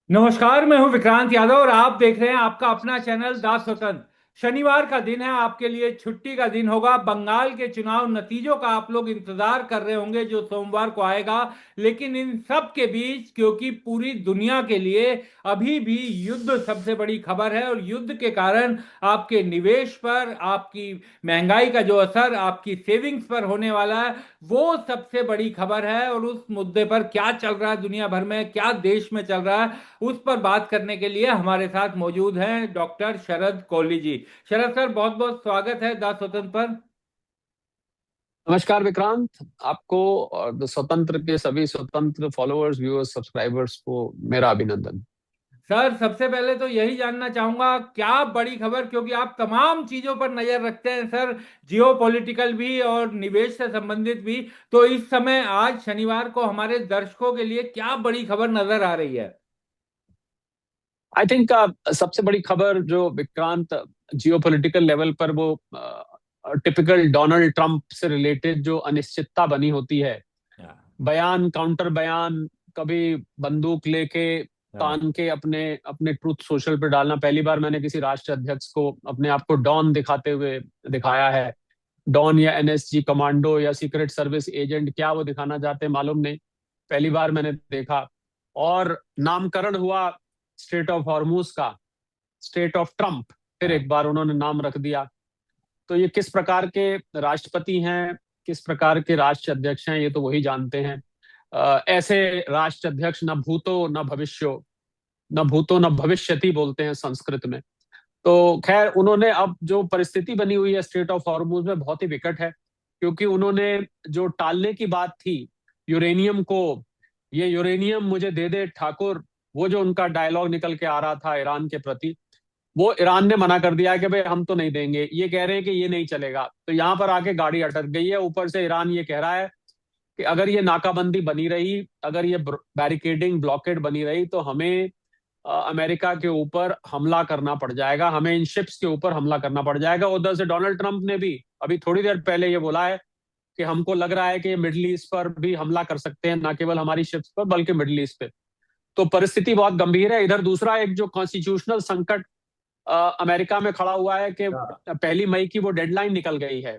नमस्कार। मैं हूं विक्रांत यादव और आप देख रहे हैं आपका अपना चैनल दास स्वतंत्र। शनिवार का दिन है, आपके लिए छुट्टी का दिन होगा। बंगाल के चुनाव नतीजों का आप लोग इंतजार कर रहे होंगे जो सोमवार को आएगा। लेकिन इन सब के बीच, क्योंकि पूरी दुनिया के लिए अभी भी युद्ध सबसे बड़ी खबर है और युद्ध के कारण आपके निवेश पर, आपकी महंगाई का जो असर आपकी सेविंग्स पर होने वाला है, वो सबसे बड़ी खबर है। और उस मुद्दे पर क्या चल रहा है दुनिया भर में, क्या देश में चल रहा है, उस पर बात करने के लिए हमारे साथ मौजूद हैं डॉक्टर शरद कोहली जी। शरद सर, बहुत बहुत स्वागत है द स्वतंत्र पर। नमस्कार विक्रांत। आपको और द स्वतंत्र के सभी स्वतंत्र फॉलोअर्स, व्यूअर्स, सब्सक्राइबर्स को मेरा अभिनंदन। सर, सबसे पहले तो यही जानना चाहूंगा, क्या बड़ी खबर, क्योंकि आप तमाम चीजों पर नजर रखते हैं सर, जियो पॉलिटिकल भी और निवेश से संबंधित भी। तो इस समय आज शनिवार को हमारे दर्शकों के लिए क्या बड़ी खबर नजर आ रही है? आई थिंक सबसे बड़ी खबर जो विक्रांत जियो पॉलिटिकल लेवल पर वो टिपिकल डोनाल्ड ट्रंप से रिलेटेड जो अनिश्चितता बनी होती है, हाँ। बयान काउंटर बयान, कभी बंदूक लेके हाँ। तान के अपने अपने ट्रूथ सोशल पे डालना। पहली बार मैंने किसी राष्ट्र अध्यक्ष को अपने आप को डॉन दिखाते हुए दिखाया है। डॉन या एनएसजी कमांडो या सीक्रेट सर्विस एजेंट, क्या वो दिखाना चाहते हैं मालूम नहीं, पहली बार मैंने देखा। और नामकरण हुआ स्टेट ऑफ हॉर्मूज का, स्टेट ऑफ ट्रंप, फिर हाँ। एक बार उन्होंने नाम रख दिया। तो ये किस प्रकार के राष्ट्रपति हैं, किस प्रकार के राष्ट्र अध्यक्ष हैं, ये तो वही जानते हैं। ऐसे राष्ट्र अध्यक्ष न भूतो न भविष्यो, न भूतो न भविष्यति बोलते हैं संस्कृत में। तो खैर, उन्होंने अब जो परिस्थिति बनी हुई है स्टेट ऑफ हॉर्मूज में बहुत ही विकट है, क्योंकि उन्होंने जो टालने की बात थी यूरेनियम को, ये यूरेनियम मुझे दे दे ठाकुर, वो जो उनका डायलॉग निकल के आ रहा था ईरान के प्रति, वो ईरान ने मना कर दिया कि भाई हम तो नहीं देंगे। ये कह रहे हैं कि ये नहीं चलेगा। तो यहाँ पर आके गाड़ी अटक गई है। ऊपर से ईरान ये कह रहा है कि अगर ये नाकाबंदी बनी रही, अगर ये बैरिकेडिंग ब्लॉकेड बनी रही, तो हमें अमेरिका के ऊपर हमला करना पड़ जाएगा, हमें इन शिप्स के ऊपर हमला करना पड़ जाएगा। उधर से डोनाल्ड ट्रंप ने भी अभी थोड़ी देर पहले ये बोला है कि हमको लग रहा है कि मिडिल ईस्ट पर भी हमला कर सकते हैं, ना केवल हमारी शिप्स पर बल्कि मिडिल ईस्ट पे। तो परिस्थिति बहुत गंभीर है। इधर दूसरा एक जो कॉन्स्टिट्यूशनल संकट अमेरिका में खड़ा हुआ है कि 1 मई की वो डेडलाइन निकल गई है।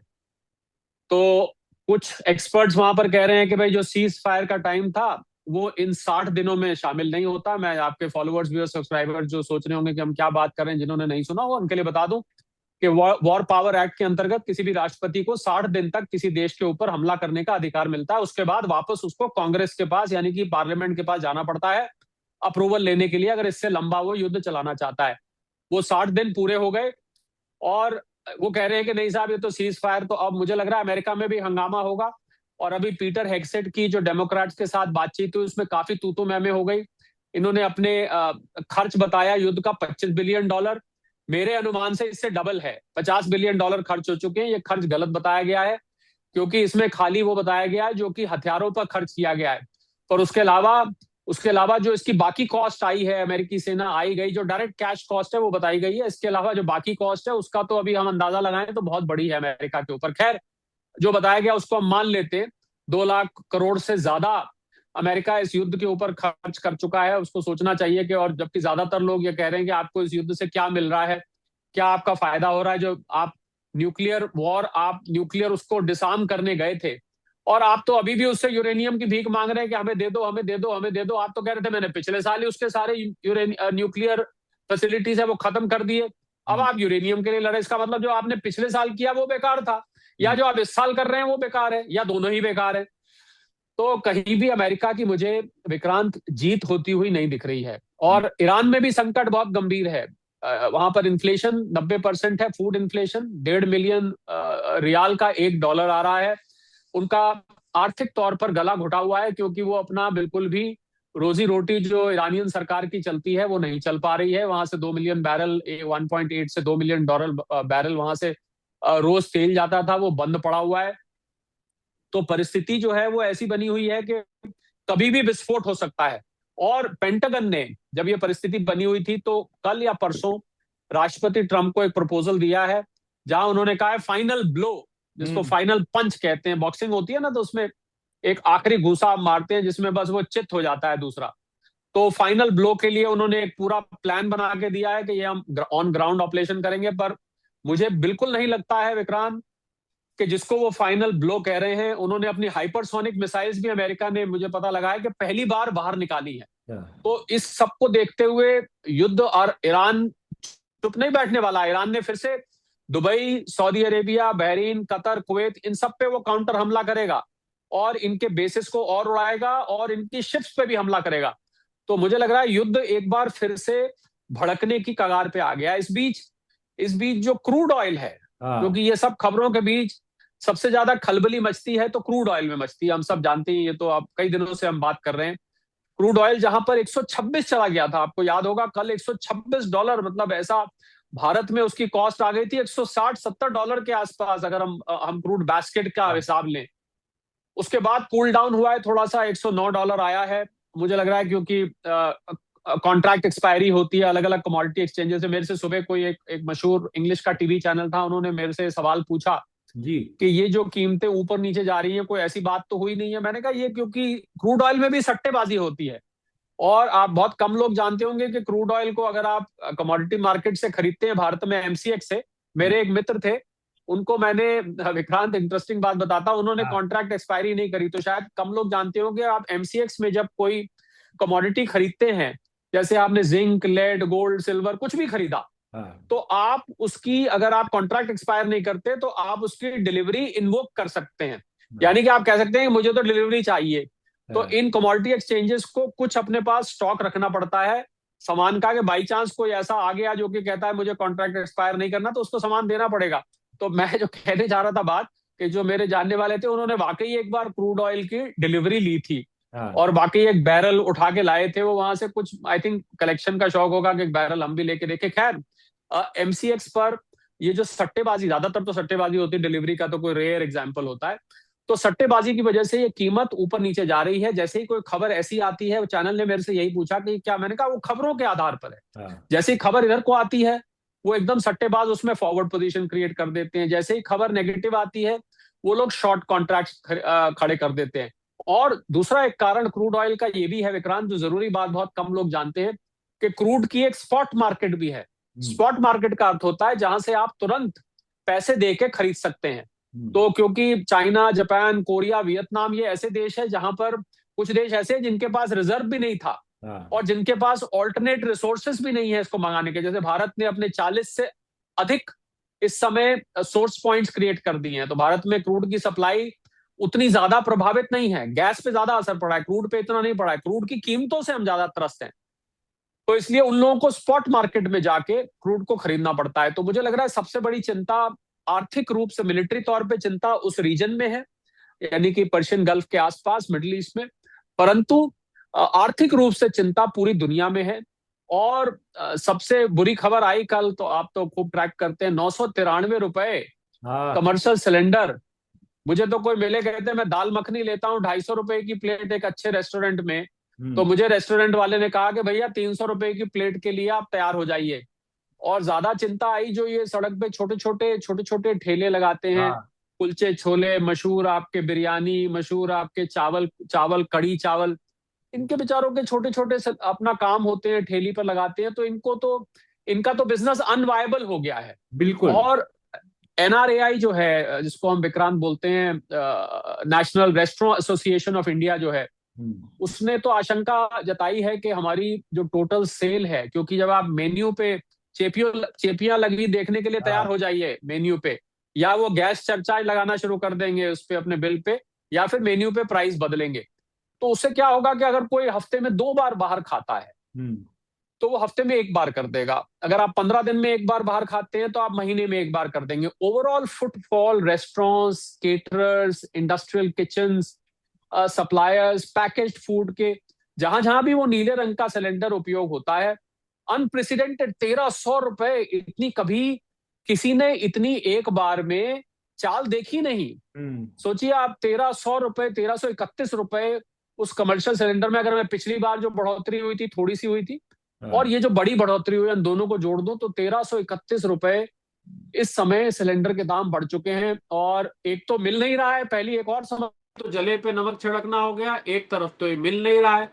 तो कुछ एक्सपर्ट्स वहां पर कह रहे हैं कि भाई जो सीज फायर का टाइम था वो इन 60 दिनों में शामिल नहीं होता। मैं आपके फॉलोअर्स भी और सब्सक्राइबर्स जो सोच रहे होंगे कि हम क्या बात कर रहे हैं, जिन्होंने नहीं सुना हो उनके लिए बता दूं कि वॉर पावर एक्ट के अंतर्गत किसी भी राष्ट्रपति को 60 दिन तक किसी देश के ऊपर हमला करने का अधिकार मिलता है। उसके बाद वापस उसको कांग्रेस के पास यानी कि पार्लियामेंट के पास जाना पड़ता है अप्रूवल लेने के लिए, अगर इससे लंबा वो युद्ध चलाना चाहता है। वो 60 दिन पूरे हो गए और वो कह रहे हैं कि नहीं साहब, ये तो सीज फायर। तो अब मुझे लग रहा है अमेरिका में भी हंगामा होगा। और अभी पीटर हेगसेट की जो डेमोक्रेट्स के साथ बातचीत हुई उसमें काफी तूतू मैमे हो गई। इन्होंने अपने खर्च बताया युद्ध का $25 बिलियन। मेरे अनुमान से इससे डबल है, $50 बिलियन खर्च हो चुके हैं। ये खर्च गलत बताया गया है, क्योंकि इसमें खाली वो बताया गया है जो कि हथियारों पर खर्च किया गया है। पर उसके अलावा जो इसकी बाकी कॉस्ट आई है, अमेरिकी सेना आई गई, जो डायरेक्ट कैश कॉस्ट है वो बताई गई है। इसके अलावा जो बाकी कॉस्ट है उसका तो अभी हम अंदाजा लगाएं तो बहुत बड़ी है अमेरिका के ऊपर। खैर, जो बताया गया उसको हम मान लेते। 2 लाख करोड़ से ज्यादा अमेरिका इस युद्ध के ऊपर खर्च कर चुका है। उसको सोचना चाहिए कि, और जबकि ज्यादातर लोग ये कह रहे हैं कि आपको इस युद्ध से क्या मिल रहा है, क्या आपका फायदा हो रहा है, जो आप न्यूक्लियर वॉर, आप न्यूक्लियर उसको डिसआर्म करने गए थे और आप तो अभी भी उससे यूरेनियम की भीख मांग रहे हैं कि हमें दे दो, हमें दे दो, हमें दे दो। आप तो कह रहे थे मैंने पिछले साल ही उसके सारे न्यूक्लियर फैसिलिटीज है वो खत्म कर दिए। अब आप यूरेनियम के लिए लड़े, इसका मतलब जो आपने पिछले साल किया वो बेकार था, या जो आप इस साल कर रहे हैं वो बेकार है, या दोनों ही बेकार है। तो कहीं भी अमेरिका की मुझे विक्रांत जीत होती हुई नहीं दिख रही है। और ईरान में भी संकट बहुत गंभीर है। वहां पर इन्फ्लेशन 90% है, फूड इन्फ्लेशन। 1.5 मिलियन रियाल का $1 आ रहा है। उनका आर्थिक तौर पर गला घुटा हुआ है, क्योंकि वो अपना बिल्कुल भी रोजी रोटी जो ईरानियन सरकार की चलती है वो नहीं चल पा रही है। वहां से 2 मिलियन बैरल, 1.8 से 2 मिलियन बैरल वहां से रोज तेल जाता था, वो बंद पड़ा हुआ है। तो परिस्थिति जो है वो ऐसी बनी हुई है कि कभी भी विस्फोट हो सकता है। और पेंटागन ने जब ये परिस्थिति बनी हुई थी तो कल या परसों राष्ट्रपति ट्रंप को एक प्रपोजल दिया है, जहां उन्होंने कहा है फाइनल ब्लो, जिसको हम्म। फाइनल पंच कहते हैं। बॉक्सिंग होती है ना, तो उसमें एक आखिरी घूसा आप मारते हैं जिसमें बस वो चित हो जाता है दूसरा। तो फाइनल ब्लो के लिए उन्होंने एक पूरा प्लान बना के दिया है कि ये हम ऑन ग्राउंड ऑपरेशन करेंगे। पर मुझे बिल्कुल नहीं लगता है विक्रांत कि जिसको वो फाइनल ब्लो कह रहे हैं, उन्होंने अपनी हाइपरसोनिक मिसाइल्स भी अमेरिका ने, मुझे पता लगा है कि पहली बार बाहर निकाली है। तो इस सब को देखते हुए युद्ध, और ईरान चुप नहीं बैठने वाला। ईरान ने फिर से Dubai, Saudi Arabia, Bahrain, Qatar, Kuwait, इन सब पे वो काउंटर हमला करेगा और इनके बेसिस को और उड़ाएगा और इनकी शिप्स पे भी हमला करेगा। तो मुझे लग रहा है युद्ध एक बार फिर से भड़कने की कगार पे आ गया। इस बीच जो क्रूड ऑयल है, क्योंकि ये सब खबरों के बीच सबसे ज्यादा खलबली मचती है तो क्रूड ऑयल में मचती है, हम सब जानते हैं। ये तो अब कई दिनों से हम बात कर रहे हैं। क्रूड ऑयल जहां पर 126 चला गया था, आपको याद होगा, कल $126, मतलब ऐसा भारत में उसकी कॉस्ट आ गई थी $160-70 के आसपास, अगर हम क्रूड बास्केट का हिसाब लें। उसके बाद कूल डाउन हुआ है थोड़ा सा, $109 आया है। मुझे लग रहा है क्योंकि कॉन्ट्रैक्ट एक्सपायरी होती है अलग अलग कमोडिटी एक्सचेंजेस से। मेरे से सुबह कोई एक मशहूर इंग्लिश का टीवी चैनल था, उन्होंने मेरे से सवाल पूछा जी कि ये जो कीमतें ऊपर नीचे जा रही हैं, कोई ऐसी बात तो हुई नहीं है। मैंने कहा ये क्योंकि क्रूड ऑयल में भी सट्टेबाजी होती है। और आप बहुत कम लोग जानते होंगे कि क्रूड ऑयल को अगर आप कमोडिटी मार्केट से खरीदते हैं भारत में, एमसीएक्स से, मेरे एक मित्र थे, उनको मैंने, विक्रांत इंटरेस्टिंग बात बताता हूं, उन्होंने कॉन्ट्रैक्ट एक्सपायरी नहीं करी। तो शायद कम लोग जानते होंगे, आप एमसीएक्स में जब कोई कमोडिटी खरीदते हैं, जैसे आपने जिंक, लेड, गोल्ड, सिल्वर, कुछ भी खरीदा, तो आप उसकी, अगर आप कॉन्ट्रैक्ट एक्सपायर नहीं करते तो आप उसकी डिलीवरी इन्वोक कर सकते हैं। यानी कि आप कह सकते हैं मुझे तो डिलीवरी चाहिए। तो इन कमोडिटी एक्सचेंजेस को कुछ अपने पास स्टॉक रखना पड़ता है सामान का, कि बाई चांस कोई ऐसा आ गया जो कि कहता है मुझे कॉन्ट्रैक्ट एक्सपायर नहीं करना, तो उसको सामान देना पड़ेगा। तो मैं जो कहने जा रहा था बात, कि जो मेरे जानने वाले थे उन्होंने वाकई एक बार क्रूड ऑयल की डिलीवरी ली थी, और बाकी एक बैरल उठा के लाए थे वो वहां से। कुछ आई थिंक कलेक्शन का शौक होगा कि एक बैरल हम भी लेके देखे। खैर, एमसीएक्स पर ये जो सट्टेबाजी, ज्यादातर तो सट्टेबाजी होती है, डिलीवरी का तो कोई रेयर एग्जाम्पल होता है। तो सट्टेबाजी की वजह से ये कीमत ऊपर नीचे जा रही है। जैसे ही कोई खबर ऐसी आती है, वो चैनल ने मेरे से यही पूछा कि क्या, मैंने कहा वो खबरों के आधार पर है। जैसे ही खबर इधर को आती है, वो एकदम सट्टेबाज उसमें फॉरवर्ड पोजीशन क्रिएट कर देते हैं। जैसे ही खबर नेगेटिव आती है, वो लोग शॉर्ट कॉन्ट्रैक्ट खड़े कर देते हैं। और दूसरा एक कारण क्रूड ऑयल का ये भी है विक्रांत, जो जरूरी बात बहुत कम लोग जानते हैं, कि क्रूड की एक स्पॉट मार्केट भी है। स्पॉट मार्केट का अर्थ होता है जहां से आप तुरंत पैसे दे के खरीद सकते हैं। तो क्योंकि चाइना, जापान, कोरिया, वियतनाम, ये ऐसे देश है जहां पर, कुछ देश ऐसे हैं जिनके पास रिजर्व भी नहीं था और जिनके पास ऑल्टरनेट रिसोर्सेस भी नहीं है इसको मंगाने के। जैसे भारत ने अपने 40 से अधिक इस समय सोर्स पॉइंट्स क्रिएट कर दिए हैं। तो भारत में क्रूड की सप्लाई उतनी ज्यादा प्रभावित नहीं है। गैस पे ज्यादा असर पड़ा है, क्रूड पे इतना नहीं पड़ा है। क्रूड की कीमतों से हम ज्यादा त्रस्त हैं, तो इसलिए उन लोगों को स्पॉट मार्केट में जाके क्रूड को खरीदना पड़ता है। तो मुझे लग रहा है सबसे बड़ी चिंता, आर्थिक रूप से, मिलिट्री तौर पे चिंता उस रीजन में है, यानी कि पर्शियन गल्फ के आसपास, मिडिल ईस्ट में। परंतु आर्थिक रूप से चिंता पूरी दुनिया में है। और सबसे बुरी खबर आई कल, तो आप तो खूब ट्रैक करते हैं, ₹993 कमर्शियल सिलेंडर। मुझे तो कोई मिले, कहते मैं दाल मखनी लेता हूँ ₹250 की प्लेट एक अच्छे रेस्टोरेंट में, तो मुझे रेस्टोरेंट वाले ने कहा कि भैया ₹300 की प्लेट के लिए आप तैयार हो जाइए। और ज्यादा चिंता आई जो ये सड़क पे छोटे छोटे ठेले लगाते हैं, कुलचे छोले, मशहूर आपके बिरयानी, मशहूर आपके चावल कड़ी चावल, इनके बेचारों के छोटे छोटे अपना काम होते हैं, ठेली पर लगाते हैं। तो इनका तो बिजनेस अनवायबल हो गया है बिल्कुल। और एनआरएआई जो है, जिसको हम विक्रांत बोलते हैं, national restaurant association of India जो है, उसने तो आशंका जताई है कि हमारी जो टोटल सेल है, क्योंकि जब आप मेन्यू पे चेपियां लगी देखने के लिए तैयार हो जाइए मेन्यू पे, या वो गैस सरचार्ज लगाना शुरू कर देंगे उस पे अपने बिल पे, या फिर मेन्यू पे प्राइस बदलेंगे। तो उससे क्या होगा कि अगर कोई हफ्ते में 2 बार बाहर खाता है, तो वो हफ्ते में 1 बार कर देगा। अगर आप 15 दिन में 1 बार बाहर खाते हैं, तो आप महीने में 1 बार कर देंगे। Overall footfall, restaurants, caterers, industrial kitchens, suppliers, packaged food के, जहां जहां भी वो नीले रंग का सिलेंडर उपयोग होता है, अनप्रेसिडेंटेड ₹1300, इतनी कभी किसी ने इतनी एक बार में चाल देखी नहीं। सोचिए आप, ₹1300, ₹1331 उस कमर्शियल सिलेंडर में। अगर मैं पिछली बार जो बढ़ोतरी हुई थी, थोड़ी सी हुई थी, और ये जो बड़ी बढ़ोतरी हुई, उन दोनों को जोड़ दो तो ₹1331 इस समय सिलेंडर के दाम बढ़ चुके हैं। और एक तो मिल नहीं रहा है, पहली एक और समझ, तो जले पे नमक छिड़कना हो गया, एक तरफ तो ये मिल नहीं रहा है,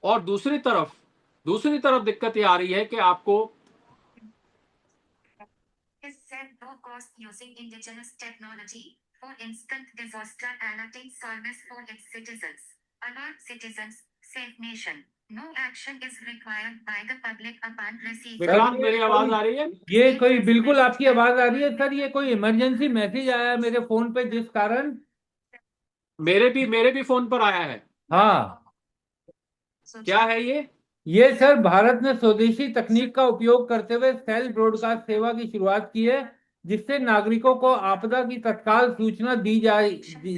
और दूसरी तरफ दिक्कत ये आ रही है कि आपको low cost using indigenous technology, for instance disaster alerting service for its citizens. Alert citizens, save nation. No action is required by the public upon receipt. Vikrant, मेरी आवाज आ रही है? ये कोई बिल्कुल आपकी आवाज आ रही है सर। ये कोई इमरजेंसी मैसेज आया है मेरे फोन पे, जिस कारण मेरे भी फोन पर आया है। हाँ, क्या है ये? ये सर भारत ने स्वदेशी तकनीक का उपयोग करते हुए सेल ब्रॉडकास्ट सेवा की शुरुआत की है, जिससे नागरिकों को आपदा की तत्काल सूचना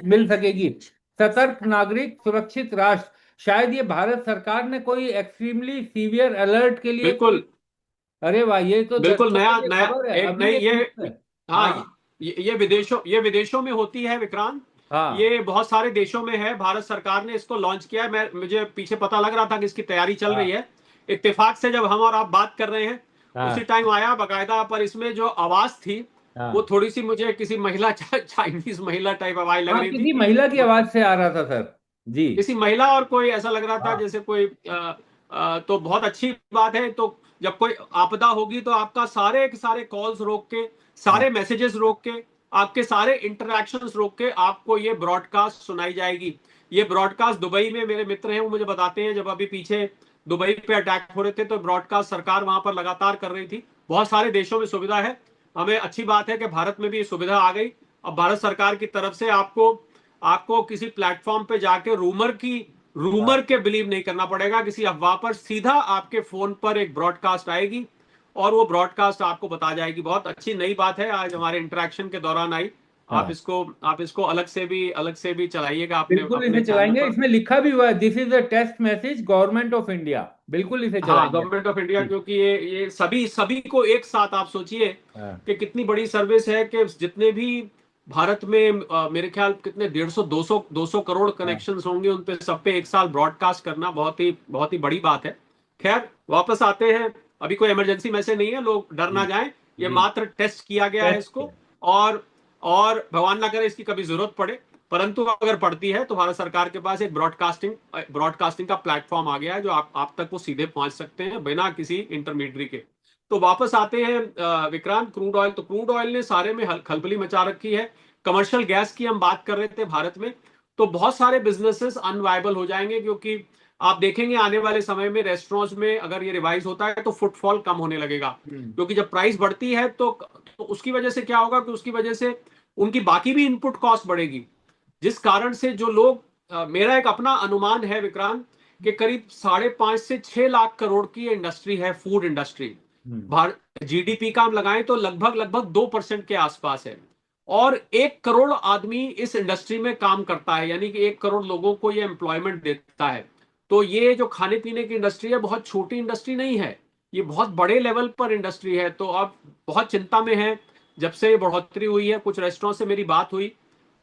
मिल सकेगी। सतर्क नागरिक सुरक्षित राष्ट्र। शायद ये भारत सरकार ने कोई एक्सट्रीमली सीवियर अलर्ट के लिए बिल्कुल अरे वाह, ये तो बिल्कुल दर्शकों नया के लिए नया खबर है, एक अभी नई एक ये न्यूज़ है। हाँ हाँ ये विदेशों में होती है विक्रांत। हाँ ये बहुत सारे देशों में है। भारत सरकार ने इसको लॉन्च किया है। मुझे पीछे पता लग रहा था कि इसकी तैयारी चल रही हाँ है। इत्तेफाक से जब हम और आप बात कर रहे हैं उसी हाँ टाइम आया बकायदा। पर इसमें जो आवाज थी वो हाँ थोड़ी सी मुझे किसी महिला चाइनीज महिला टाइप आवाज लग हाँ, रही किसी थी। महिला की आवाज से आ रहा था सर जी। किसी महिला और कोई ऐसा लग रहा था हाँ जैसे कोई तो बहुत अच्छी बात है। तो जब कोई आपदा होगी तो आपका सारे के सारे कॉल्स रोक के, हाँ सारे मैसेजेस रोक के, आपके सारे इंटरैक्शंस रोक के आपको ये ब्रॉडकास्ट सुनाई जाएगी। ये ब्रॉडकास्ट दुबई में मेरे मित्र हैं, वो मुझे बताते हैं जब अभी पीछे दुबई पे अटैक हो रहे थे तो ब्रॉडकास्ट सरकार वहां पर लगातार कर रही थी। बहुत सारे देशों में सुविधा है। हमें अच्छी बात है कि भारत में भी ये सुविधा आ गई। अब भारत सरकार की तरफ से आपको आपको किसी प्लेटफॉर्म पे जाके रूमर हाँ के बिलीव नहीं करना पड़ेगा। किसी अफवाह पर सीधा आपके फोन पर एक ब्रॉडकास्ट आएगी और वो ब्रॉडकास्ट आपको बता जाएगी। बहुत अच्छी नई बात है, आज हमारे इंटरेक्शन के दौरान आई। हाँ आप इसको अलग से भी चलाइएगा अपने बिल्कुल अपने इसे चैनल चलाएंगे। पर। इसमें लिखा भी हुआ है, this is a test message government of India. बिल्कुल इसे हाँ, चलाएंगे गवर्नमेंट ऑफ इंडिया, जी। क्योंकि ये सभी सभी को एक साथ आप सोचिए हाँ कि कितनी बड़ी सर्विस है कि जितने भी भारत में मेरे ख्याल कितने 150 200 करोड़ हाँ कनेक्शंस होंगे, उन पे सब पे एक साल ब्रॉडकास्ट करना बहुत ही बड़ी बात है। खैर वापस आते हैं। अभी कोई इमरजेंसी मैसेज नहीं है, लोग डर जी ना जाएं। ये जी मात्र टेस्ट किया गया है टेस्ट इसको। और और भगवान ना करे इसकी कभी जरूरत पड़े, परंतु अगर पड़ती है तो भारत सरकार के पास एक ब्रॉडकास्टिंग का प्लेटफॉर्म आ गया है जो आप तक वो सीधे पहुंच सकते हैं बिना किसी इंटरमीडियरी के। तो वापस आते हैं विक्रांत, क्रूड ऑयल। तो क्रूड ऑयल ने सारे में खलबली मचा रखी है। कमर्शियल गैस की हम बात कर रहे थे भारत में, तो बहुत सारे बिजनेसेस अनवायबल हो जाएंगे, क्योंकि आप देखेंगे आने वाले समय में रेस्टोरेंट्स में अगर ये रिवाइज होता है तो फुटफॉल कम होने लगेगा। क्योंकि जब प्राइस बढ़ती है तो उसकी वजह से क्या होगा कि उसकी वजह से उनकी बाकी भी इनपुट कॉस्ट बढ़ेगी, जिस कारण से जो लोग मेरा एक अपना अनुमान है विक्रांत कि करीब 5.5 से 6 लाख करोड़ की इंडस्ट्री है, फूड इंडस्ट्री। भारत जीडीपी का हम लगाएं तो लगभग 2% के आसपास है। और 1 करोड़ आदमी इस इंडस्ट्री में काम करता है, यानी कि 1 करोड़ लोगों को ये एम्प्लॉयमेंट देता है। तो ये जो खाने पीने की इंडस्ट्री है बहुत छोटी इंडस्ट्री नहीं है, ये बहुत बड़े लेवल पर इंडस्ट्री है। तो अब बहुत चिंता में है। जब से बढ़ोतरी हुई है, कुछ रेस्टोरेंट से मेरी बात हुई,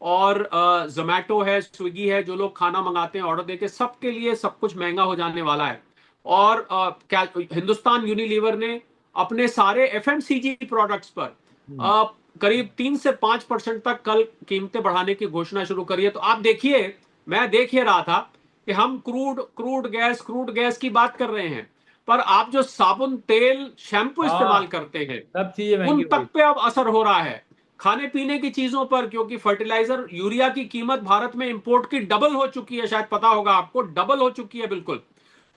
और जोमैटो है, स्विगी है, जो लोग खाना मंगाते हैं ऑर्डर देके, सबके लिए सब कुछ महंगा हो जाने वाला है। और क्या हिंदुस्तान यूनिलीवर ने अपने सारे एफएमसीजी प्रोडक्ट्स पर अ, करीब 3 से 5% तक कल कीमतें बढ़ाने की घोषणा शुरू करी है। तो आप देखिए, मैं देख ही रहा था कि हम क्रूड गैस की बात कर रहे हैं, पर आप जो साबुन, तेल, शैम्पू इस्तेमाल हाँ, करते हैं सब चीजें उन महंगी हो गई। तक पे अब असर हो रहा है। खाने पीने की चीजों पर, क्योंकि फर्टिलाइजर यूरिया की कीमत भारत में इंपोर्ट की डबल हो चुकी है, शायद पता होगा आपको, डबल हो चुकी है बिल्कुल।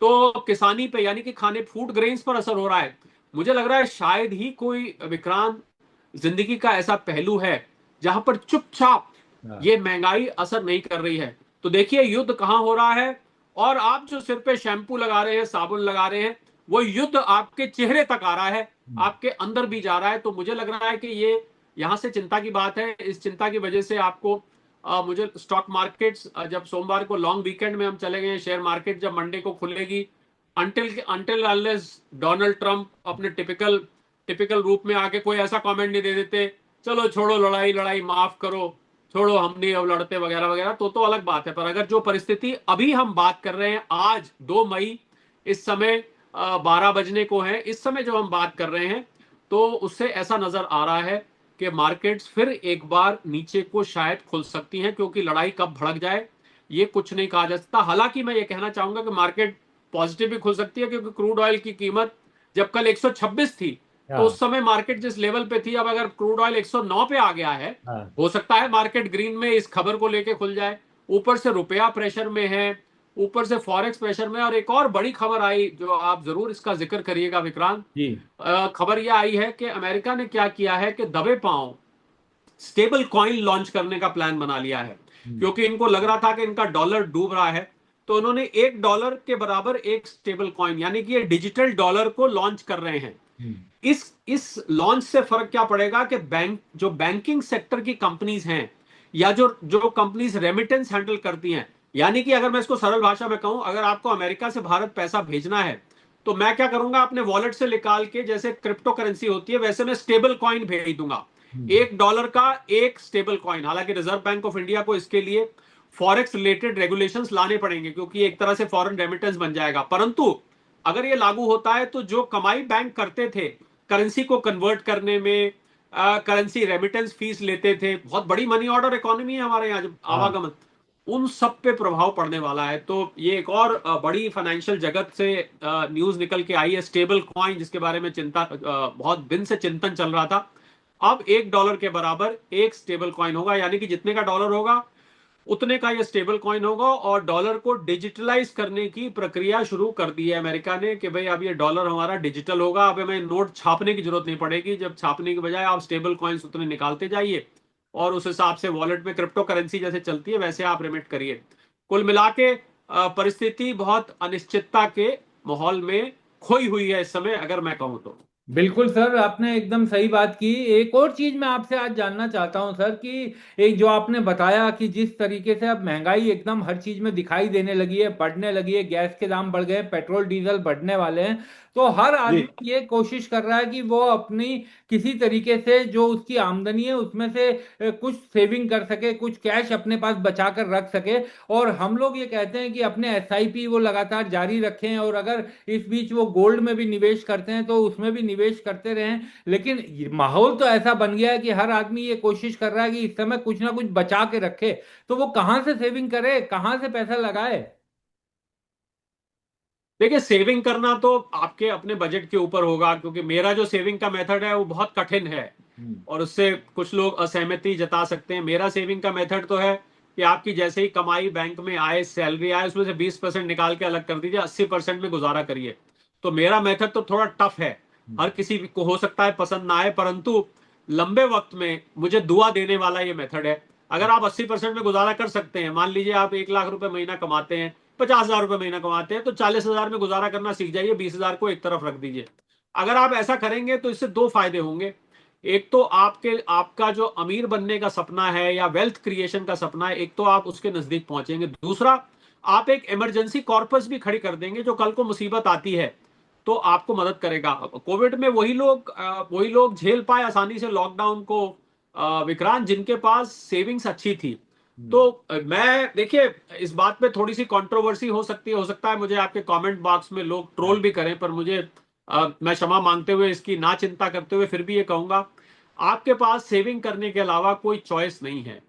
तो किसानी पे यानी कि खाने फूड ग्रेन्स पर असर हो रहा है। मुझे लग रहा है शायद ही कोई विक्रांत जिंदगी का ऐसा पहलू है जहां पर चुपचाप हाँ ये महंगाई असर नहीं कर रही है। तो देखिए युद्ध कहां हो रहा है, और आप जो सिर पे शैम्पू लगा रहे हैं, साबुन लगा रहे हैं, वो युद्ध आपके चेहरे तक आ रहा है, आपके अंदर भी जा रहा है। तो मुझे लग रहा है कि ये यहां से चिंता की बात है। इस चिंता की वजह से आपको मुझे स्टॉक मार्केट्स, जब सोमवार को लॉन्ग वीकेंड में हम चले गए, शेयर मार्केट जब मंडे को खुलेगी, अंटिल अनलेस डोनाल्ड ट्रंप अपने टिपिकल टिपिकल रूप में आके कोई ऐसा कमेंट नहीं दे देते, चलो छोड़ो लड़ाई लड़ाई माफ करो, छोड़ो हम नहीं अब लड़ते वगैरह वगैरह, तो अलग बात है। पर अगर जो परिस्थिति अभी हम बात कर रहे हैं, आज 2 मई, इस समय 12 बजने को है, इस समय जो हम बात कर रहे हैं, तो उससे ऐसा नजर आ रहा है कि मार्केट्स फिर एक बार नीचे को शायद खुल सकती हैं, क्योंकि लड़ाई कब भड़क जाए ये कुछ नहीं कहा जा सकता। हालांकि मैं ये कहना चाहूंगा कि मार्केट पॉजिटिव भी खुल सकती है, क्योंकि क्रूड ऑयल की कीमत जब कल 126 थी तो उस समय मार्केट जिस लेवल पे थी, अब अगर क्रूड ऑयल 109 पे आ गया है, हो सकता है मार्केट ग्रीन में इस खबर को लेके खुल जाए। ऊपर से रुपया प्रेशर में है, ऊपर से फॉरेक्स प्रेशर में, और एक और बड़ी खबर आई जो आप जरूर इसका जिक्र करिएगा विक्रांत। जी। खबर यह आई है कि अमेरिका ने क्या किया है कि दबे पांव स्टेबल कॉइन लॉन्च करने का प्लान बना लिया है, क्योंकि इनको लग रहा था कि इनका डॉलर डूब रहा है। तो उन्होंने $1 के बराबर एक स्टेबल कॉइन, यानी कि ये डिजिटल डॉलर को लॉन्च कर रहे हैं। इस लॉन्च से फर्क क्या पड़ेगा कि जो बैंकिंग सेक्टर की कंपनीज हैं, या जो जो कंपनीज रेमिटेंस हैंडल करती हैं, यानी कि अगर मैं इसको सरल भाषा में कहूं, अगर आपको अमेरिका से भारत पैसा भेजना है तो मैं क्या करूंगा, अपने वॉलेट से निकाल के, जैसे क्रिप्टो करेंसी होती है वैसे मैं स्टेबल कॉइन भेज दूंगा। $1 का एक स्टेबल कॉइन। हालांकि रिजर्व बैंक ऑफ इंडिया को इसके लिए फॉरेक्स रिलेटेड रेगुलेशंस लाने पड़ेंगे, क्योंकि एक तरह से फॉरेन रेमिटेंस बन जाएगा। परंतु अगर ये लागू होता है तो जो कमाई बैंक करते थे करेंसी को कन्वर्ट करने में, करेंसी रेमिटेंस फीस लेते थे, बहुत बड़ी मनी ऑर्डर इकोनॉमी है हमारे यहाँ, जब आवागमन, उन सब पे प्रभाव पड़ने वाला है। तो ये एक और बड़ी फाइनेंशियल जगत से न्यूज निकल के आई है, स्टेबल कॉइन, जिसके बारे में बहुत दिन से चिंतन चल रहा था। अब $1 के बराबर एक स्टेबल कॉइन होगा, यानी कि जितने का डॉलर होगा उतने का ये स्टेबल कॉइन होगा। और डॉलर को डिजिटलाइज करने की प्रक्रिया शुरू कर दी है अमेरिका ने, कि भाई अब ये डॉलर हमारा डिजिटल होगा, अब हमें नोट छापने की जरूरत नहीं पड़ेगी। जब छापने की बजाय आप स्टेबल कॉइन्स उतने निकालते जाइए और उस हिसाब से वॉलेट में क्रिप्टो करेंसी जैसे चलती है वैसे आप रिमिट करिए। कुल मिला के परिस्थिति बहुत अनिश्चितता के माहौल में खोई हुई है इस समय, अगर मैं कहूं तो। बिल्कुल सर, आपने एकदम सही बात की। एक और चीज मैं आपसे आज जानना चाहता हूं सर, कि एक जो आपने बताया कि जिस तरीके से अब महंगाई एकदम हर चीज में दिखाई देने लगी है, बढ़ने लगी है, गैस के दाम बढ़ गए, पेट्रोल डीजल बढ़ने वाले हैं, तो हर जी। आदमी ये कोशिश कर रहा है कि वो अपनी किसी तरीके से जो उसकी आमदनी है उसमें से कुछ सेविंग कर सके, कुछ कैश अपने पास बचा कर रख सके। और हम लोग ये कहते हैं कि अपने एसआईपी वो लगातार जारी रखें, और अगर इस बीच वो गोल्ड में भी निवेश करते हैं तो उसमें भी निवेश करते रहें। लेकिन माहौल तो ऐसा बन गया है कि हर आदमी ये कोशिश कर रहा है कि इस समय कुछ ना कुछ बचा के रखे, तो वो कहां से सेविंग करे, कहां से पैसा लगाए? देखिए, सेविंग करना तो आपके अपने बजट के ऊपर होगा, क्योंकि मेरा जो सेविंग का मेथड है वो बहुत कठिन है और उससे कुछ लोग असहमति जता सकते हैं। मेरा सेविंग का मेथड तो है कि आपकी जैसे ही कमाई बैंक में आए, सैलरी आए, उसमें से 20% निकाल के अलग कर दीजिए, 80% में गुजारा करिए। तो मेरा मेथड तो थोड़ा टफ है, हर किसी को हो सकता है पसंद ना आए, परंतु लंबे वक्त में मुझे दुआ देने वाला ये मेथड है। अगर आप 80% में गुजारा कर सकते हैं, मान लीजिए आप 1 लाख रुपए महीना कमाते हैं, 50,000 रुपए महीना कमाते हैं, तो 40,000 में गुजारा करना सीख जाइए, 20,000 को एक तरफ रख दीजिए। अगर आप ऐसा करेंगे तो इससे दो फायदे होंगे। एक तो आपका जो अमीर बनने का सपना है या वेल्थ क्रिएशन का सपना है, एक तो आप उसके नजदीक पहुंचेंगे। दूसरा, आप एक इमरजेंसी कॉर्पस भी खड़ी कर देंगे, जो कल को मुसीबत आती है तो आपको मदद करेगा। कोविड में वही लोग झेल पाए आसानी से लॉकडाउन को, विक्रांत, जिनके पास सेविंग्स अच्छी थी। तो मैं, देखिए, इस बात पे थोड़ी सी कंट्रोवर्सी हो सकता है मुझे आपके कमेंट बॉक्स में लोग ट्रोल भी करें, पर मुझे मैं क्षमा मांगते हुए, इसकी ना चिंता करते हुए फिर भी ये कहूंगा, आपके पास सेविंग करने के अलावा कोई चॉइस नहीं है।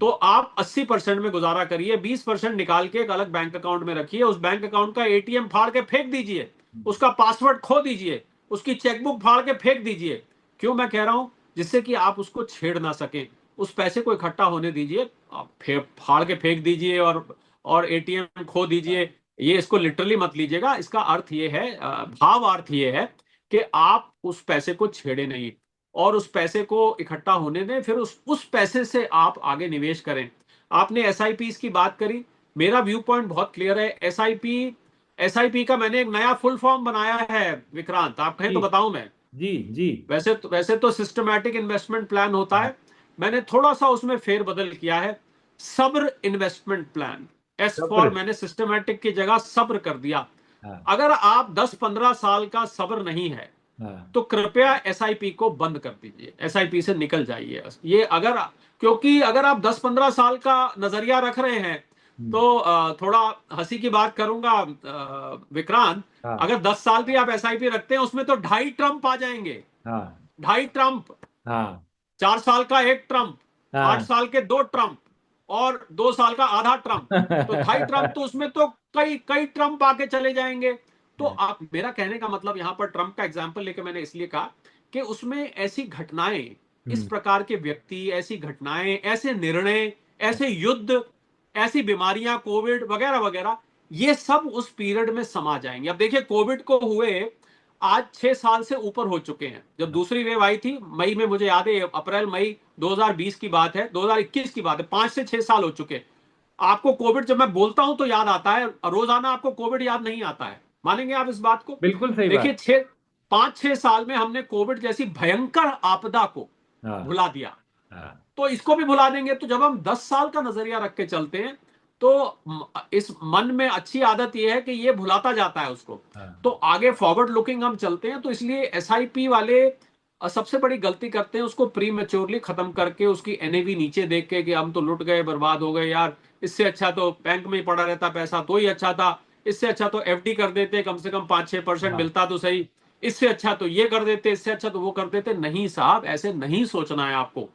तो आप 80% में गुजारा करिए, 20% निकाल के एक अलग बैंक अकाउंट में रखिए, उस बैंक अकाउंट का एटीएम फाड़ के फेंक दीजिए, उसका पासवर्ड खो दीजिए, उसकी चेकबुक फाड़ के फेंक दीजिए। क्यों मैं कह रहा हूं? जिससे कि आप उसको छेड़ ना सकें, उस पैसे को इकट्ठा होने दीजिए। आप फाड़ के फेंक दीजिए और एटीएम खो दीजिए, ये इसको लिटरली मत लीजिएगा। इसका अर्थ ये है, भाव अर्थ ये है कि आप उस पैसे को छेड़े नहीं और उस पैसे को इकट्ठा होने दें, फिर उस पैसे से आप आगे निवेश करें। आपने एसआईपी की बात करी, मेरा व्यू पॉइंट बहुत क्लियर है। एसआईपी का मैंने एक नया फुल फॉर्म बनाया है विक्रांत, आप कहें जी तो बताऊं मैं? जी जी। वैसे तो सिस्टमैटिक इन्वेस्टमेंट प्लान होता है, मैंने थोड़ा सा उसमें फेरबदल किया है। सब्र इन्वेस्टमेंट प्लान, एस फॉर, सब्र। मैंने सिस्टमैटिक की जगह सब्र कर दिया। हाँ अगर आप 10-15 साल का सब्र नहीं है हाँ। तो कृपया एसआईपी को बंद कर दीजिए, एसआईपी से निकल जाइए। ये अगर, क्योंकि अगर आप 10-15 साल का नजरिया रख रहे हैं तो थोड़ा हंसी की बात करूंगा, विक्रांत, हाँ अगर 10 साल भी आप एसआईपी रखते हैं उसमें तो 2.5 ट्रम्प आ जाएंगे। हाँ 2.5 ट्रम्प, हाँ 4 साल का 1 ट्रम्प, 8 हाँ साल के 2 ट्रम्प। और 2 साल का आधा ट्रम्प, तो 2.5 ट्रम्प, तो उसमें तो कई कई ट्रम्प आके चले जाएंगे। तो आप, मेरा कहने का मतलब यहां पर ट्रम्प का एग्जाम्पल लेके मैंने इसलिए कहा कि उसमें ऐसी घटनाएं, इस प्रकार के व्यक्ति, ऐसी घटनाएं, ऐसे निर्णय, ऐसे युद्ध, ऐसी बीमारियां, कोविड वगैरह वगैरह, ये सब उस पीरियड में समा जाएंगे। अब देखिए, कोविड को हुए आज 6 साल से ऊपर हो चुके हैं। जब दूसरी वेव आई थी मई में, मुझे याद है अप्रैल मई 2020 की बात है, 2021 की बात है, 5 से 6 साल हो चुके। आपको कोविड जब मैं बोलता हूं तो याद आता है, रोजाना आपको कोविड याद नहीं आता है, मानेंगे आप इस बात को? बिल्कुल सही देखिए, बात। 5-6 साल में हमने कोविड जैसी भयंकर आपदा को हाँ भुला दिया, हाँ तो इसको भी भुला देंगे। तो जब हम 10 साल का नजरिया रख के चलते हैं, तो इस मन में अच्छी आदत यह है कि ये भुलाता जाता है उसको, हाँ तो आगे फॉरवर्ड लुकिंग हम चलते हैं। तो इसलिए एसआईपी वाले सबसे बड़ी गलती करते हैं, उसको प्री मेच्योरली खत्म करके उसकी एनएवी नीचे देख के कि हम तो लुट गए, बर्बाद हो गए यार, इससे अच्छा तो बैंक में ही पड़ा रहता पैसा तो ही अच्छा था, इससे अच्छा तो एफडी कर देते, कम से कम 5-6% हाँ मिलता तो सही, इससे अच्छा तो ये कर देते, इससे अच्छा तो वो कर देते। नहीं साहब, ऐसे नहीं सोचना है आपको।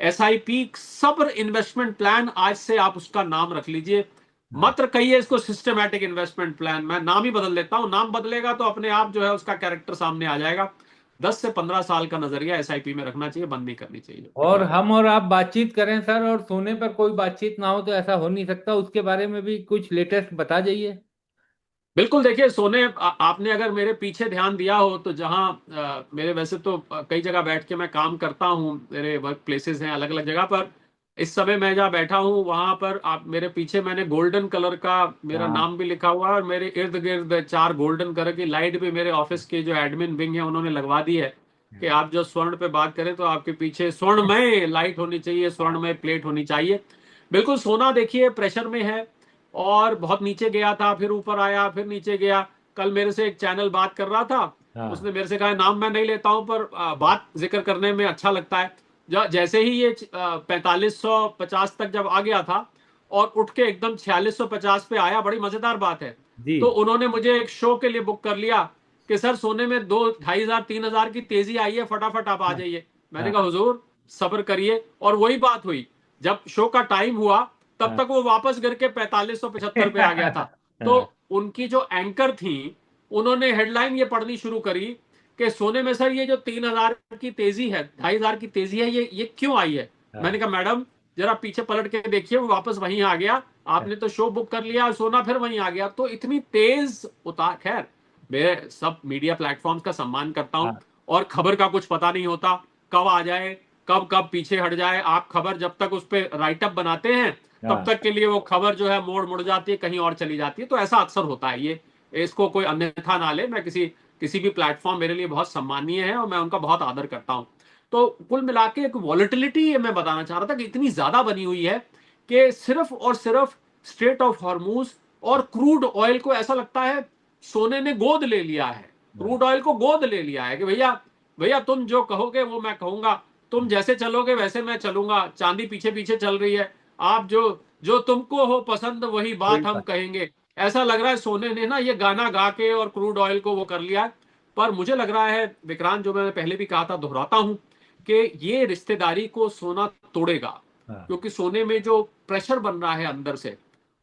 एसआईपी सब्र इन्वेस्टमेंट प्लान, आज से आप उसका नाम रख लीजिए, हाँ। मात्र कहिए इसको सिस्टमैटिक इन्वेस्टमेंट प्लान। मैं नाम ही बदल देता हूं, नाम बदलेगा तो अपने आप जो है उसका कैरेक्टर सामने आ जाएगा। 10 से 15 साल का नजरिया एसआईपी में रखना चाहिए, बंद नहीं करनी चाहिए और विक्रांत। हम और आप बातचीत करें सर, और सोने पर कोई बातचीत ना हो तो ऐसा हो नहीं सकता। उसके बारे में भी कुछ लेटेस्ट बता जाइए। बिल्कुल, देखिए सोने, आपने अगर मेरे पीछे ध्यान दिया हो तो जहां मेरे वैसे तो कई जगह बैठ के मैं काम करता हूं, मेरे वर्क प्लेसेस हैं अलग अलग जगह पर। इस समय मैं जहाँ बैठा हूं वहां पर आप मेरे पीछे, मैंने गोल्डन कलर का मेरा हाँ नाम भी लिखा हुआ है, और मेरे इर्द गिर्द 4 गोल्डन कलर की लाइट भी मेरे ऑफिस के जो एडमिन विंग है उन्होंने लगवा दी है कि आप जो स्वर्ण पे बात करें तो आपके पीछे स्वर्णमय लाइट होनी चाहिए, स्वर्णमय प्लेट होनी चाहिए। बिल्कुल, सोना देखिए प्रेशर में है, और बहुत नीचे गया था, फिर ऊपर आया, फिर नीचे गया। कल मेरे से एक चैनल बात कर रहा था, हाँ उसने मेरे से कहा, नाम मैं नहीं लेता हूं पर बात जिक्र करने में अच्छा लगता है। जैसे ही ये 4550 तक जब आ गया था और उठ के एकदम 4650 पे आया, बड़ी मजेदार बात है। जी। तो उन्होंने मुझे एक शो के लिए बुक कर लिया कि सर सोने में 2-2,500-3,000 की तेजी आई है, फटाफट आप आ हाँ जाइए। मैंने हाँ कहा हुजूर सब्र करिए, और वही बात हुई। जब शो का टाइम हुआ तब हाँ तक वो वापस गिर के 4575 पे आ गया था। तो हाँ, उनकी जो एंकर थी, उन्होंने हेडलाइन ये पढ़नी शुरू करी कि सोने में सर ये जो 3,000 की तेजी है, 2,500 की तेजी है, ये क्यों आई है? मैंने हाँ, कहा मैडम जरा पीछे पलट के देखिए, वो वापस वहीं आ गया, आपने तो शो बुक कर लिया और सोना फिर वहीं आ गया। तो इतनी तेज उतार, खैर मैं सब मीडिया प्लेटफॉर्म्स का सम्मान करता हूं, हाँ, और खबर का कुछ पता नहीं होता, कब आ जाए, कब कब पीछे हट जाए। आप खबर जब तक उस पर राइटअप बनाते हैं तब हाँ, तक के लिए वो खबर जो है मोड़ मुड़ जाती है, कहीं और चली जाती है। तो ऐसा अक्सर होता है, ये इसको कोई अन्यथा ना ले। मैं किसी किसी भी प्लेटफॉर्म मेरे लिए बहुत सम्मानीय है और मैं उनका बहुत आदर करता हूं। तो कुल मिला के एक वॉलेटिलिटी मैं बताना चाह रहा था कि इतनी ज्यादा बनी हुई है कि सिर्फ और सिर्फ स्ट्रेट ऑफ हॉर्मूज और क्रूड ऑयल को ऐसा लगता है सोने ने गोद ले लिया है, हाँ, क्रूड ऑयल को गोद ले लिया है कि भैया, भैया तुम जो कहोगे वो मैं कहूंगा, तुम जैसे चलोगे वैसे मैं चलूंगा, चांदी पीछे पीछे चल रही है, आप जो जो तुमको हो पसंद वही वही बात हम बात। कहेंगे। ऐसा लग रहा है सोने ने ना ये गाना गा के और क्रूड ऑयल को वो कर लिया। पर मुझे लग रहा है विक्रांत, जो मैंने पहले भी कहा था, दोहराता हूं कि ये रिश्तेदारी को सोना तोड़ेगा, हाँ क्योंकि सोने में जो प्रेशर बन रहा है अंदर से,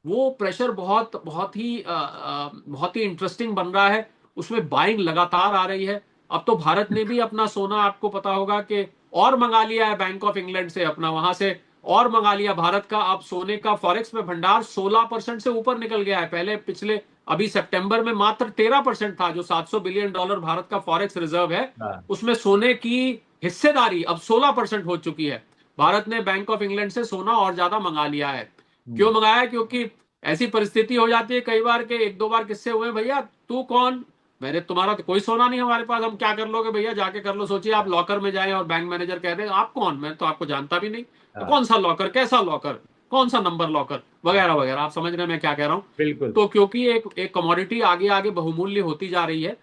वो प्रेशर बहुत बहुत ही इंटरेस्टिंग बन रहा है। उसमें बाइंग लगातार आ रही है। अब तो भारत ने भी अपना सोना, आपको पता होगा कि और मंगा लिया है बैंक ऑफ इंग्लैंड से, अपना वहां से और मंगा लिया भारत का। अब सोने का फॉरेक्स में भंडार 16% से ऊपर निकल गया है। पहले पिछले अभी सितंबर में मात्र 13% था। जो $700 बिलियन भारत का फॉरेक्स रिजर्व है, हाँ। उसमें सोने की हिस्सेदारी अब 16% हो चुकी है। भारत ने बैंक ऑफ इंग्लैंड से सोना और ज्यादा मंगा लिया है। क्यों हम्म। मंगाया? क्योंकि ऐसी परिस्थिति हो जाती है कई बार के, एक दो बार किस्से हुए, भैया तू कौन, मैंने, तुम्हारा तो कोई सोना नहीं हमारे पास, हम क्या कर लोगे भैया, जाके कर लो। सोचिए आप लॉकर में जाएं और बैंक मैनेजर कह दे आप कौन, मैं तो आपको जानता भी नहीं, तो हाँ कौन सा लॉकर, कैसा लॉकर, कौन सा नंबर लॉकर, हाँ, वगैरह वगैरह। आप समझ रहे हैं मैं क्या कह रहा हूं? बिल्कुल। तो क्योंकि एक कमोडिटी आगे आगे बहुमूल्य होती जा रही है,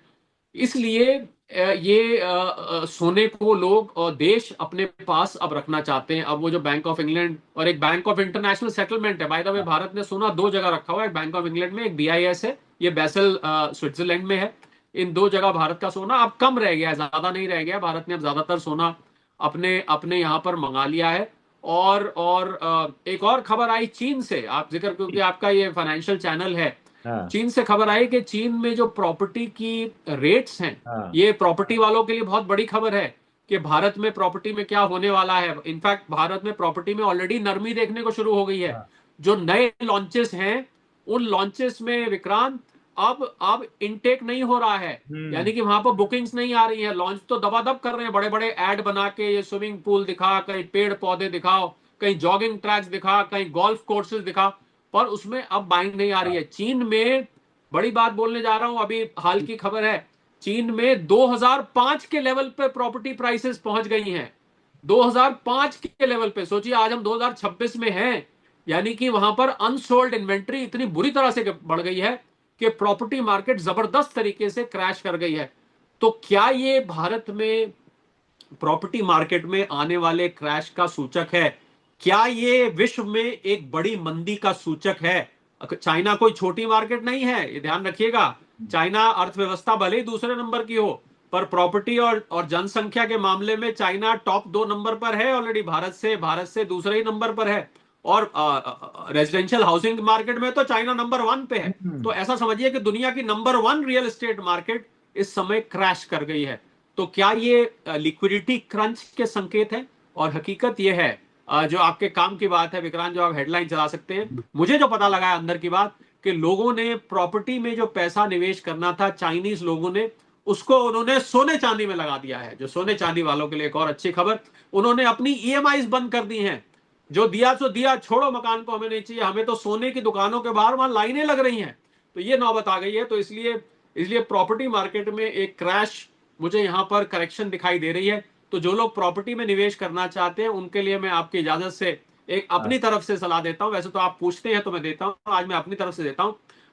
इसलिए ये सोने को लोग और देश अपने पास अब रखना चाहते हैं। अब वो जो बैंक ऑफ इंग्लैंड और एक बैंक ऑफ इंटरनेशनल सेटलमेंट है, बाय द वे, हाँ भारत ने सोना 2 जगह रखा हुआ है, एक बैंक ऑफ इंग्लैंड में, एक बीआईएस है, ये बेसल स्विट्जरलैंड में है। इन 2 जगह भारत का सोना अब कम रह गया है, ज्यादा नहीं रह गया। भारत ने अब ज्यादातर सोना अपने अपने यहाँ पर मंगा लिया है। और एक और खबर आई चीन से, आप जिक्र, क्योंकि आपका ये फाइनेंशियल चैनल है, हाँ चीन से खबर आई कि चीन में जो प्रॉपर्टी की रेट्स हैं, हाँ ये प्रॉपर्टी वालों के लिए बहुत बड़ी खबर है कि भारत में प्रॉपर्टी में क्या होने वाला है। इनफैक्ट भारत में प्रॉपर्टी में ऑलरेडी नरमी देखने को शुरू हो गई है। हाँ। जो नए लॉन्चेस हैं उन लॉन्चेस में विक्रांत अब इनटेक नहीं हो रहा है, यानी कि वहां पर बुकिंग्स नहीं आ रही है। लॉन्च तो दबादब कर रहे हैं, बड़े बड़े ऐड बना के, ये स्विमिंग पूल दिखा, कहीं पेड़ पौधे दिखाओ, कहीं जॉगिंग ट्रैक्स दिखा, कहीं गोल्फ कोर्सेज दिखा, पर उसमें अब बाइंग नहीं आ रही है। चीन में बड़ी बात बोलने जा रहा हूं, अभी हाल की खबर है, चीन में 2005 के लेवल पे प्रॉपर्टी प्राइसेस पहुंच गई हैं। 2005 के लेवल पे, सोचिए आज हम 2026 में हैं, यानी कि वहां पर अनसोल्ड इन्वेंट्री इतनी बुरी तरह से बढ़ गई है कि प्रॉपर्टी मार्केट जबरदस्त तरीके से क्रैश कर गई है। तो क्या ये भारत में प्रॉपर्टी मार्केट में आने वाले क्रैश का सूचक है? क्या ये विश्व में एक बड़ी मंदी का सूचक है? चाइना कोई छोटी मार्केट नहीं है, ये ध्यान रखिएगा। चाइना अर्थव्यवस्था भले ही दूसरे नंबर की हो, पर प्रॉपर्टी और जनसंख्या के मामले में चाइना टॉप 2 नंबर पर है ऑलरेडी, भारत से दूसरे ही नंबर पर है। और रेजिडेंशियल हाउसिंग मार्केट में तो चाइना नंबर 1 पे है। तो ऐसा समझिए कि दुनिया की नंबर 1 रियल एस्टेट मार्केट इस समय क्रैश कर गई है। तो क्या ये लिक्विडिटी क्रंच के संकेत है? और हकीकत ये है, जो आपके काम की बात है विक्रांत, जो आप हेडलाइन चला सकते हैं, मुझे जो पता लगा है अंदर की बात, कि लोगों ने प्रॉपर्टी में जो पैसा निवेश करना था, चाइनीज लोगों ने उसको उन्होंने सोने चांदी में लगा दिया है। जो सोने चांदी वालों के लिए एक और अच्छी खबर, उन्होंने अपनी ईएमआई बंद कर दी हैं। जो दिया सो दिया, छोड़ो, मकान को हमें नहीं चाहिए, हमें तो सोने की दुकानों के बाहर वहां लाइनें लग रही हैं। तो ये नौबत आ गई है। तो इसलिए इसलिए प्रॉपर्टी मार्केट में एक क्रैश, मुझे यहां पर करेक्शन दिखाई दे रही है। तो जो लोग प्रॉपर्टी में निवेश करना चाहते हैं उनके लिए मैं आपकी इजाजत से एक अपनी तरफ से सलाह देता हूं। वैसे तो आप पूछते हैं तो मैं देता हूं, आज मैं अपनी तरफ से देता हूं।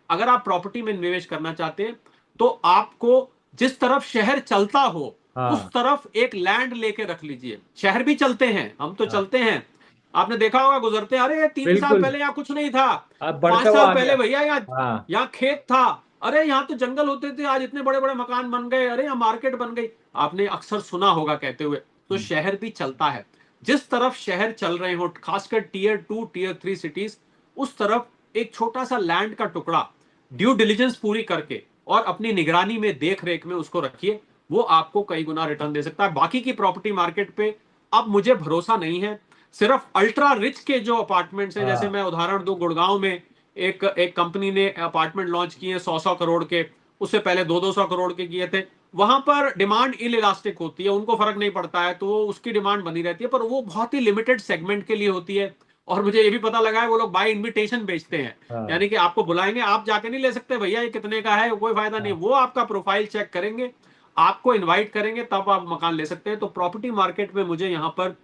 अगर आप प्रॉपर्टी में निवेश करना चाहते हैं तो आपको जिस तरफ शहर चलता हो उस हाँ तरफ एक लैंड लेके रख लीजिए। शहर भी चलते हैं, हम तो हाँ। चलते हैं, आपने देखा होगा गुजरते, अरे 3 साल बिल्कुल। पहले यहाँ कुछ नहीं था, अब पांच बढ़ता हुआ साल आ पहले गया। भैया यहाँ हाँ यहाँ खेत था, अरे यहाँ तो जंगल होते थे, आज इतने बड़े बड़े मकान बन गए, अरे यहाँ मार्केट बन गई। आपने अक्सर सुना होगा कहते हुए। तो शहर भी चलता है, जिस तरफ शहर चल रहे हो, खासकर टियर 2 टियर 3 सिटीज, उस तरफ एक छोटा सा लैंड का टुकड़ा ड्यू डिलीजेंस पूरी करके और अपनी निगरानी में, देख रेख में उसको रखिए, वो आपको कई गुना रिटर्न दे सकता है। बाकी की प्रॉपर्टी मार्केट पे अब मुझे भरोसा नहीं है। सिर्फ अल्ट्रा रिच के जो अपार्टमेंट्स हैं, जैसे हाँ मैं उदाहरण दूं, गुड़गांव में एक कंपनी ने अपार्टमेंट लॉन्च किए 100 करोड़ के, उससे पहले 200 करोड़ के किए थे। वहां पर डिमांड इलास्टिक होती है, उनको फर्क नहीं पड़ता है, तो वो उसकी डिमांड बनी रहती है, पर वो बहुत ही लिमिटेड सेगमेंट के लिए होती है। और मुझे ये भी पता लगा है वो लोग बाय इनविटेशन बेचते हैं, हाँ यानी कि आपको बुलाएंगे, आप जाके नहीं ले सकते भैया ये कितने का है, कोई फायदा नहीं। हाँ। वो आपका प्रोफाइल चेक करेंगे, आपको इनवाइट करेंगे, तब आप मकान ले सकते हैं। तो प्रॉपर्टी मार्केट में मुझे यहाँ पर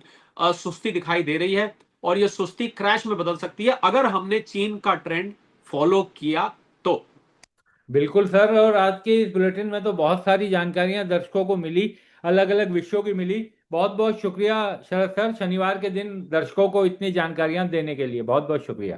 सुस्ती दिखाई दे रही है, और ये सुस्ती क्रैश में बदल सकती है अगर हमने चीन का ट्रेंड फॉलो किया तो। बिल्कुल सर, और आज के इस बुलेटिन में तो बहुत सारी जानकारियां दर्शकों को मिली, अलग अलग विषयों की मिली। बहुत बहुत शुक्रिया शरद सर, शनिवार के दिन दर्शकों को इतनी जानकारियां देने के लिए बहुत बहुत शुक्रिया।